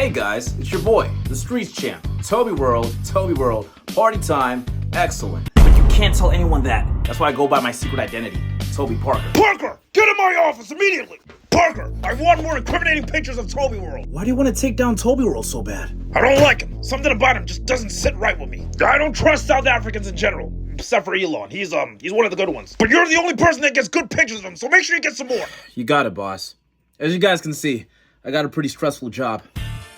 Hey guys, it's your boy, the Streets Champ, Toby World, party time, excellent. But you can't tell anyone that. That's why I go by my secret identity, Toby Parker. Parker, get in my office immediately! Parker, I want more incriminating pictures of Toby World. Why do you want to take down Toby World so bad? I don't like him. Something about him just doesn't sit right with me. I don't trust South Africans in general, except for Elon. He's one of the good ones. But you're the only person that gets good pictures of him, so make sure you get some more. You got it, boss. As you guys can see, I got a pretty stressful job.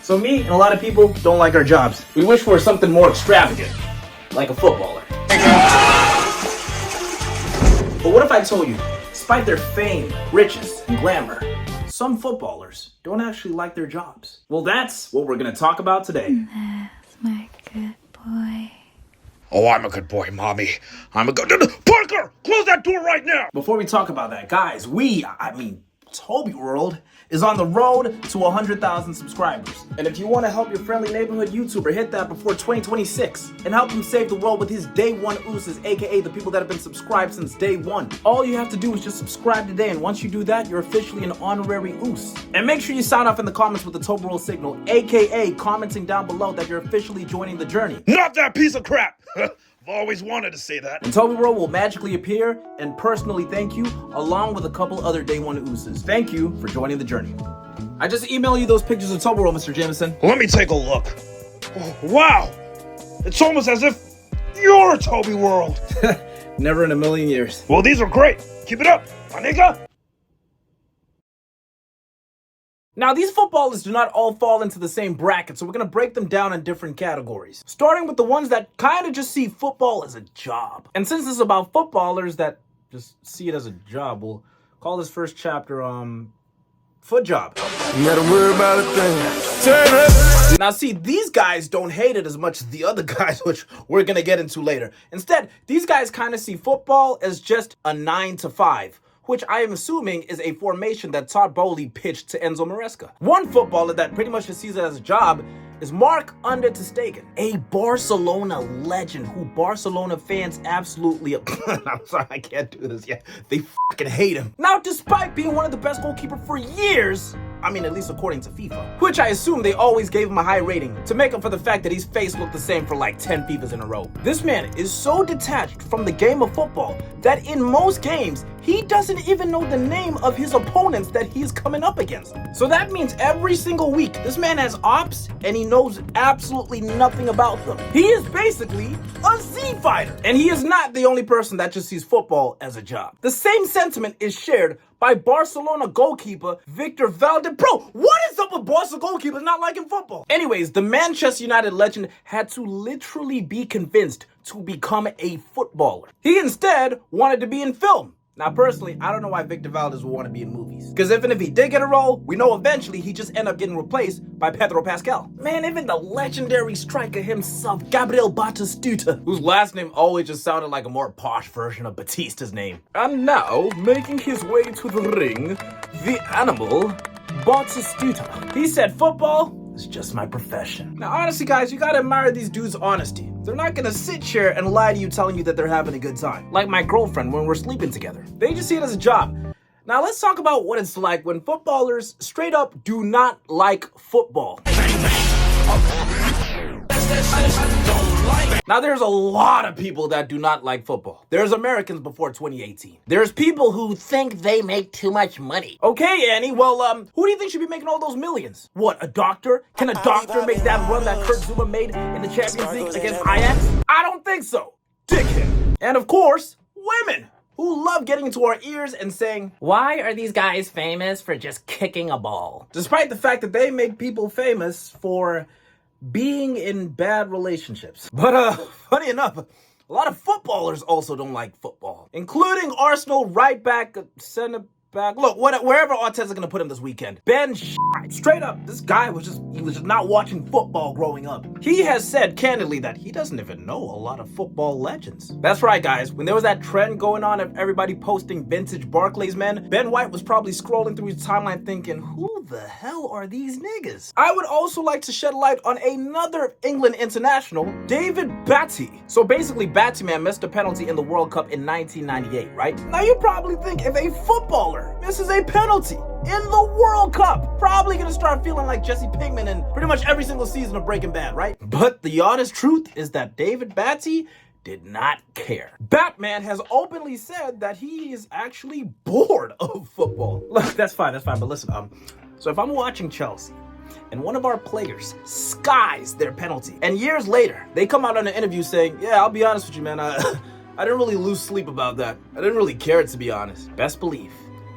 So me and a lot of people don't like our jobs. We wish for something more extravagant, like a footballer. But what if I told you, despite their fame, riches, and glamour, some footballers don't actually like their jobs? Well, that's what we're gonna talk about today. That's my good boy. Oh, I'm a good boy, Mommy. I'm a good... Parker, close that door right now! Before we talk about that, guys, Toby World is on the road to 100,000 subscribers. And if you want to help your friendly neighborhood YouTuber hit that before 2026 and help him save the world with his day one ooses, aka the people that have been subscribed since day one, all you have to do is just subscribe today, and once you do that, you're officially an honorary oos. And make sure you sign off in the comments with the Toby World signal, aka commenting down below that you're officially joining the journey. Not that piece of crap! I've always wanted to say that. And Toby World will magically appear and personally thank you, along with a couple other day one ooses. Thank you for joining the journey. I just emailed you those pictures of Toby World, Mr. Jameson. Let me take a look. Oh, wow! It's almost as if you're Toby World. Never in a million years. Well, these are great. Keep it up, my nigga. Now, these footballers do not all fall into the same bracket, so we're going to break them down in different categories. Starting with the ones that kind of just see football as a job. And since this is about footballers that just see it as a job, we'll call this first chapter, Foot Job. You gotta worry about a thing. Now, see, these guys don't hate it as much as the other guys, which we're going to get into later. Instead, these guys kind of see football as just a 9 to 5. Which I am assuming is a formation that Todd Bowley pitched to Enzo Maresca. One footballer that pretty much just sees it as a job is Mark Under ter Stegen, a Barcelona legend who Barcelona fans absolutely... I'm sorry, I can't do this yet. They fucking hate him. Now, despite being one of the best goalkeepers for years, I mean, at least according to FIFA, which I assume they always gave him a high rating to make up for the fact that his face looked the same for like 10 FIFAs in a row. This man is so detached from the game of football that in most games, he doesn't even know the name of his opponents that he's coming up against. So that means every single week, this man has ops and he knows absolutely nothing about them. He is basically a Z fighter. And he is not the only person that just sees football as a job. The same sentiment is shared by Barcelona goalkeeper Victor Valde. Bro, what is up with Barca goalkeepers not liking football? Anyways, the Manchester United legend had to literally be convinced to become a footballer. He instead wanted to be in film. Now, personally, I don't know why Victor Valdez would want to be in movies. Because even if he did get a role, we know eventually he just end up getting replaced by Pedro Pascal. Man, even the legendary striker himself, Gabriel Batistuta, whose last name always just sounded like a more posh version of Batista's name. And now, making his way to the ring, the animal, Batistuta. He said football is just my profession. Now, honestly, guys, you gotta admire these dudes' honesty. They're not gonna sit here and lie to you telling you that they're having a good time. Like my girlfriend when we're sleeping together. They just see it as a job. Now, let's talk about what it's like when footballers straight up do not like football. Now, there's a lot of people that do not like football. There's Americans before 2018. There's people who think they make too much money. Okay, Annie, well, who do you think should be making all those millions? What, a doctor? Can a doctor make that run that Kurt Zuma made in the Champions League against Ajax? I don't think so. Dickhead. And of course, women who love getting into our ears and saying, why are these guys famous for just kicking a ball? Despite the fact that they make people famous for being in bad relationships. But funny enough, a lot of footballers also don't like football, including Arsenal right back, center back. Look, wherever Arteta's gonna put him this weekend. Ben straight up, this guy was just not watching football growing up. He has said candidly that he doesn't even know a lot of football legends. That's right, guys. When there was that trend going on of everybody posting vintage Barclays men, Ben White was probably scrolling through his timeline thinking, who the hell are these niggas? I would also like to shed light on another England international, David Batty. So basically, Batty, man, missed a penalty in the World Cup in 1998, right? Now you probably think if a footballer misses a penalty in the World Cup, probably gonna start feeling like Jesse Pinkman in pretty much every single season of Breaking Bad, right? But the honest truth is that David Batty did not care. Batman has openly said that he is actually bored of football. Look, that's fine, but listen, so if I'm watching Chelsea and one of our players skies their penalty, and years later, they come out on an interview saying, yeah, I'll be honest with you, man, I didn't really lose sleep about that. I didn't really care, to be honest. Best believe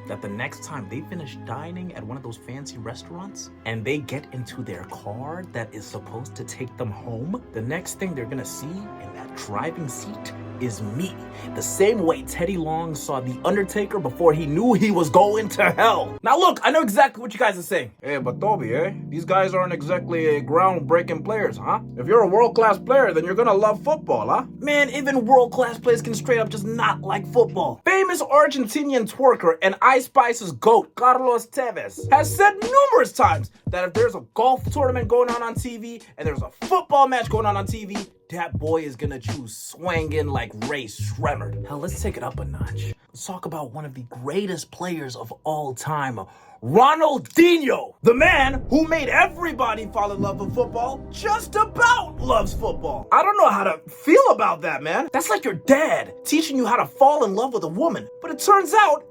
that the next time they finish dining at one of those fancy restaurants and they get into their car that is supposed to take them home, the next thing they're gonna see in that driving seat is me. The same way Teddy Long saw The Undertaker before he knew he was going to hell. Now look, I know exactly what you guys are saying. Hey, but Toby, these guys aren't exactly groundbreaking players, huh? If you're a world-class player, then you're gonna love football, huh? Man, even world-class players can straight up just not like football. Famous Argentinian twerker and Ice Spice's GOAT, Carlos Tevez, has said numerous times that if there's a golf tournament going on TV and there's a football match going on TV, that boy is gonna choose swangin' like Ray Shremmerd. Hell, let's take it up a notch. Let's talk about one of the greatest players of all time, Ronaldinho. The man who made everybody fall in love with football just about loves football. I don't know how to feel about that, man. That's like your dad teaching you how to fall in love with a woman, but it turns out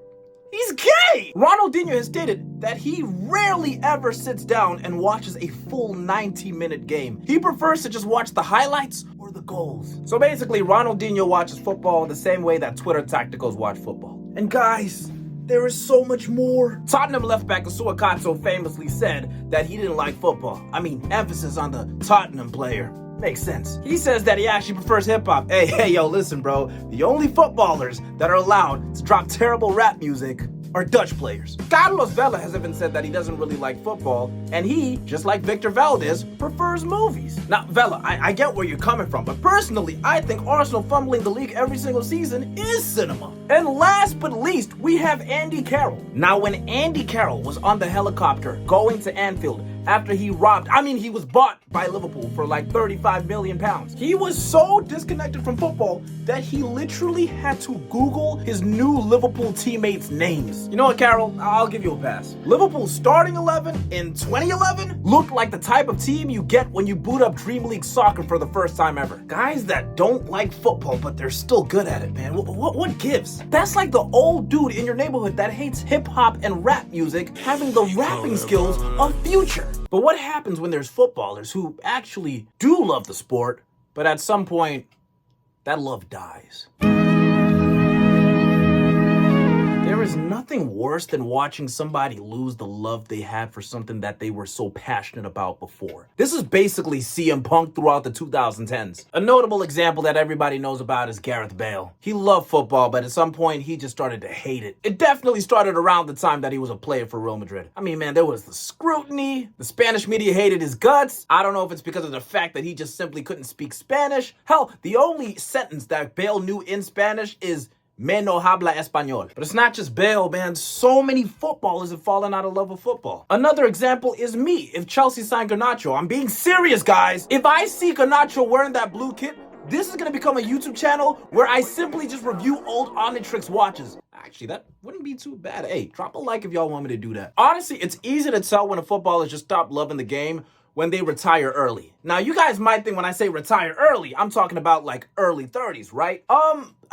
he's gay! Ronaldinho has stated that he rarely ever sits down and watches a full 90-minute game. He prefers to just watch the highlights or the goals. So basically, Ronaldinho watches football the same way that Twitter tacticals watch football. And guys, there is so much more. Tottenham left back Suakato famously said that he didn't like football. I mean, emphasis on the Tottenham player. Makes sense. He says that he actually prefers hip-hop. Hey, yo, listen, bro. The only footballers that are allowed to drop terrible rap music are Dutch players. Carlos Vela has even said that he doesn't really like football, and he, just like Victor Valdez, prefers movies. Now, Vela, I get where you're coming from, but personally, I think Arsenal fumbling the league every single season is cinema. And last but least, we have Andy Carroll. Now, when Andy Carroll was on the helicopter going to Anfield, after he was bought by Liverpool for like 35 million pounds. He was so disconnected from football that he literally had to Google his new Liverpool teammates' names. You know what, Carroll? I'll give you a pass. Liverpool's starting 11 in 2011 looked like the type of team you get when you boot up Dream League soccer for the first time ever. Guys that don't like football, but they're still good at it, man. What gives? That's like the old dude in your neighborhood that hates hip-hop and rap music having the rapping skills of Future. But what happens when there's footballers who actually do love the sport, but at some point, that love dies? There is nothing worse than watching somebody lose the love they had for something that they were so passionate about before. This is basically CM Punk throughout the 2010s. A notable example that everybody knows about is Gareth Bale. He loved football, but at some point he just started to hate it. It definitely started around the time that he was a player for Real Madrid. I mean, man, there was the scrutiny. The Spanish media hated his guts. I don't know if it's because of the fact that he just simply couldn't speak Spanish. Hell, the only sentence that Bale knew in Spanish is "Me no habla español." But it's not just Bale, man. So many footballers have fallen out of love with football. Another example is me. If Chelsea signed Garnacho, I'm being serious, guys. If I see Garnacho wearing that blue kit, this is going to become a YouTube channel where I simply just review old Omnitrix watches. Actually, that wouldn't be too bad. Hey, drop a like if y'all want me to do that. Honestly, it's easy to tell when a footballer just stopped loving the game when they retire early. Now, you guys might think when I say retire early, I'm talking about like early 30s, right?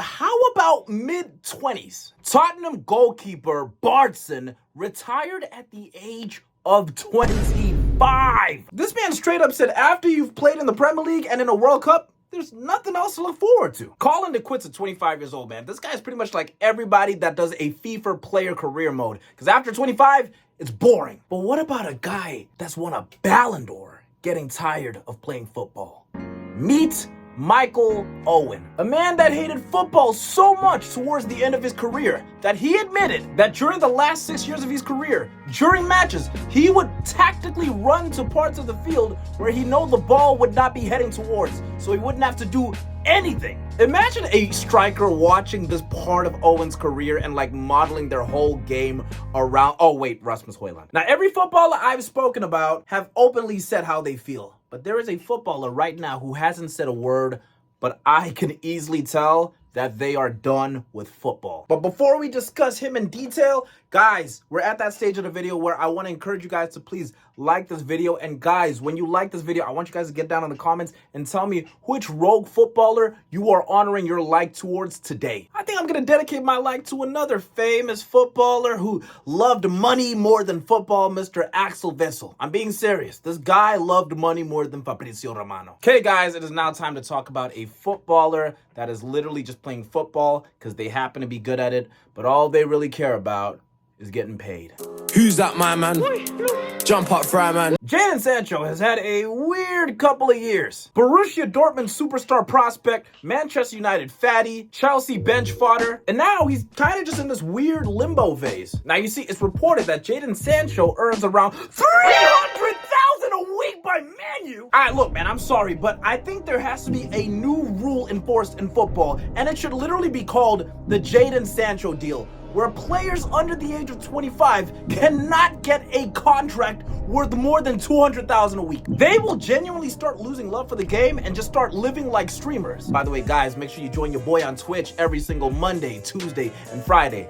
How about mid-20s? Tottenham goalkeeper Bartson retired at the age of 25. This man straight up said after you've played in the Premier League and in a World Cup, there's nothing else to look forward to. Calling it quits at 25 years old, man. This guy's pretty much like everybody that does a FIFA player career mode. Because after 25, it's boring. But what about a guy that's won a Ballon d'Or getting tired of playing football? Meet Michael Owen, a man that hated football so much towards the end of his career that he admitted that during the last 6 years of his career, during matches, he would tactically run to parts of the field where he knew the ball would not be heading towards, so he wouldn't have to do anything Imagine a striker watching this part of Owen's career and like modeling their whole game around. Oh wait, Rasmus Højlund. Now every footballer I've spoken about have openly said how they feel. But there is a footballer right now who hasn't said a word, but I can easily tell that they are done with football. But before we discuss him in detail, guys, we're at that stage of the video where I want to encourage you guys to please like this video. And guys, when you like this video, I want you guys to get down in the comments and tell me which rogue footballer you are honoring your like towards today. I think I'm going to dedicate my like to another famous footballer who loved money more than football, Mr. Axel Witsel. I'm being serious. This guy loved money more than Fabrizio Romano. Okay, guys, it is now time to talk about a footballer that is literally just playing football because they happen to be good at it, but all they really care about is getting paid. Who's that, my man? Jump up, fry man. Jadon Sancho has had a weird couple of years. Borussia Dortmund superstar prospect, Manchester United fatty, Chelsea bench fodder, and now he's kind of just in this weird limbo phase. Now you see, it's reported that Jadon Sancho earns around 300,000 a week by Man U. Alright, look, man, I'm sorry, but I think there has to be a new rule enforced in football, and it should literally be called the Jadon Sancho deal, where players under the age of 25 cannot get a contract worth more than 200,000 a week. They will genuinely start losing love for the game and just start living like streamers. By the way, guys, make sure you join your boy on Twitch every single Monday, Tuesday, and Friday.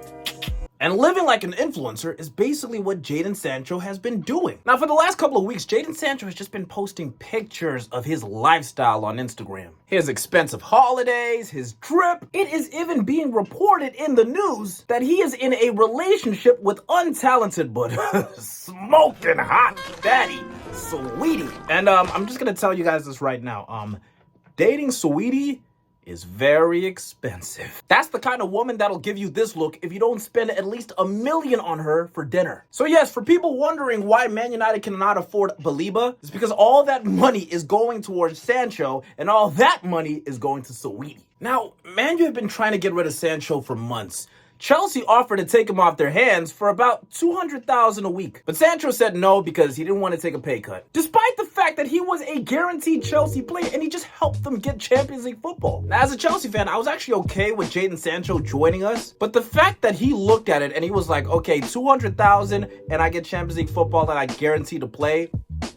And living like an influencer is basically what Jadon Sancho has been doing. Now, for the last couple of weeks, Jadon Sancho has just been posting pictures of his lifestyle on Instagram. His expensive holidays, his trip. It is even being reported in the news that he is in a relationship with untalented but smoking hot daddy, Sweetie. And I'm just gonna tell you guys this right now. Dating Sweetie is very expensive. That's the kind of woman that'll give you this look if you don't spend at least $1 million on her for dinner. So yes, for people wondering why Man United cannot afford Baliba, it's because all that money is going towards Sancho and all that money is going to Sweetie. Now, Man U have been trying to get rid of Sancho for months. Chelsea offered to take him off their hands for about 200,000 a week. But Sancho said no because he didn't want to take a pay cut. Despite the fact that he was a guaranteed Chelsea player and he just helped them get Champions League football. Now, as a Chelsea fan, I was actually okay with Jadon Sancho joining us. But the fact that he looked at it and he was like, okay, 200,000 and I get Champions League football that I guarantee to play,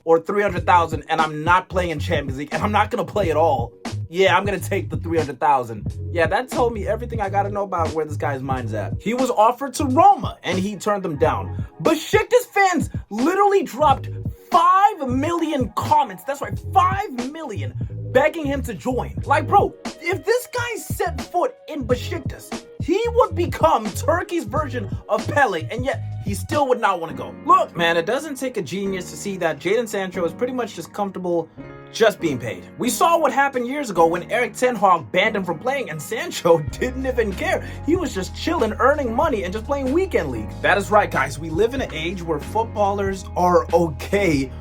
or 300,000 and I'm not playing in Champions League and I'm not going to play at all. Yeah, I'm going to take the 300,000. Yeah, that told me everything I got to know about where this guy's mind's at. He was offered to Roma and he turned them down. Besiktas fans literally dropped 5 million comments. That's right, 5 million begging him to join. Like, bro, if this guy set foot in Besiktas, he would become Turkey's version of Pele, and yet he still would not want to go. Look, man, it doesn't take a genius to see that Jadon Sancho is pretty much just comfortable just being paid. We saw what happened years ago when Erik ten Hag banned him from playing, and Sancho didn't even care. He was just chilling, earning money, and just playing weekend league. That is right, guys. We live in an age where footballers are okay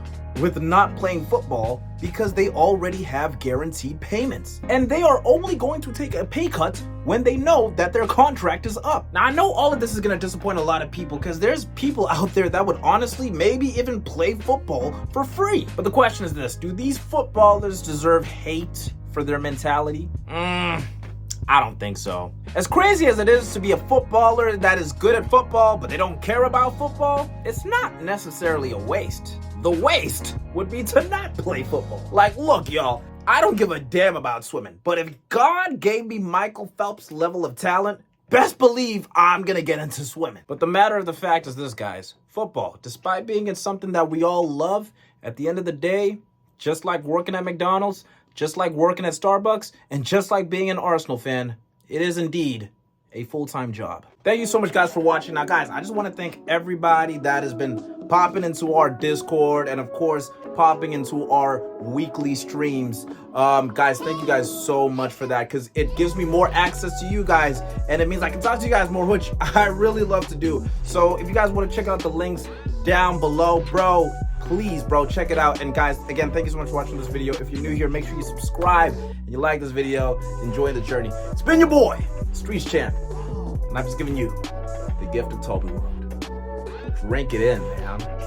with not playing football because they already have guaranteed payments. And they are only going to take a pay cut when they know that their contract is up. Now, I know all of this is going to disappoint a lot of people because there's people out there that would honestly maybe even play football for free. But the question is this: do these footballers deserve hate for their mentality? I don't think so. As crazy as it is to be a footballer that is good at football, but they don't care about football, it's not necessarily a waste. The waste would be to not play football. Like, look, y'all, I don't give a damn about swimming, but if God gave me Michael Phelps' level of talent, best believe I'm gonna get into swimming. But the matter of the fact is this, guys. Football, despite being it's something that we all love, at the end of the day, just like working at McDonald's, just like working at Starbucks, and just like being an Arsenal fan, it is indeed a full-time job. Thank you so much, guys, for watching. Now, guys, I just want to thank everybody that has been popping into our Discord and, of course, popping into our weekly streams. Guys, thank you guys so much for that because it gives me more access to you guys and it means I can talk to you guys more, which I really love to do. So if you guys want to check out the links down below, bro, please, bro, check it out. And guys, again, thank you so much for watching this video. If you're new here, make sure you subscribe and you like this video. Enjoy the journey. It's been your boy, Streets Champ, and I've just given you the gift of Toby World. Drink it in, man.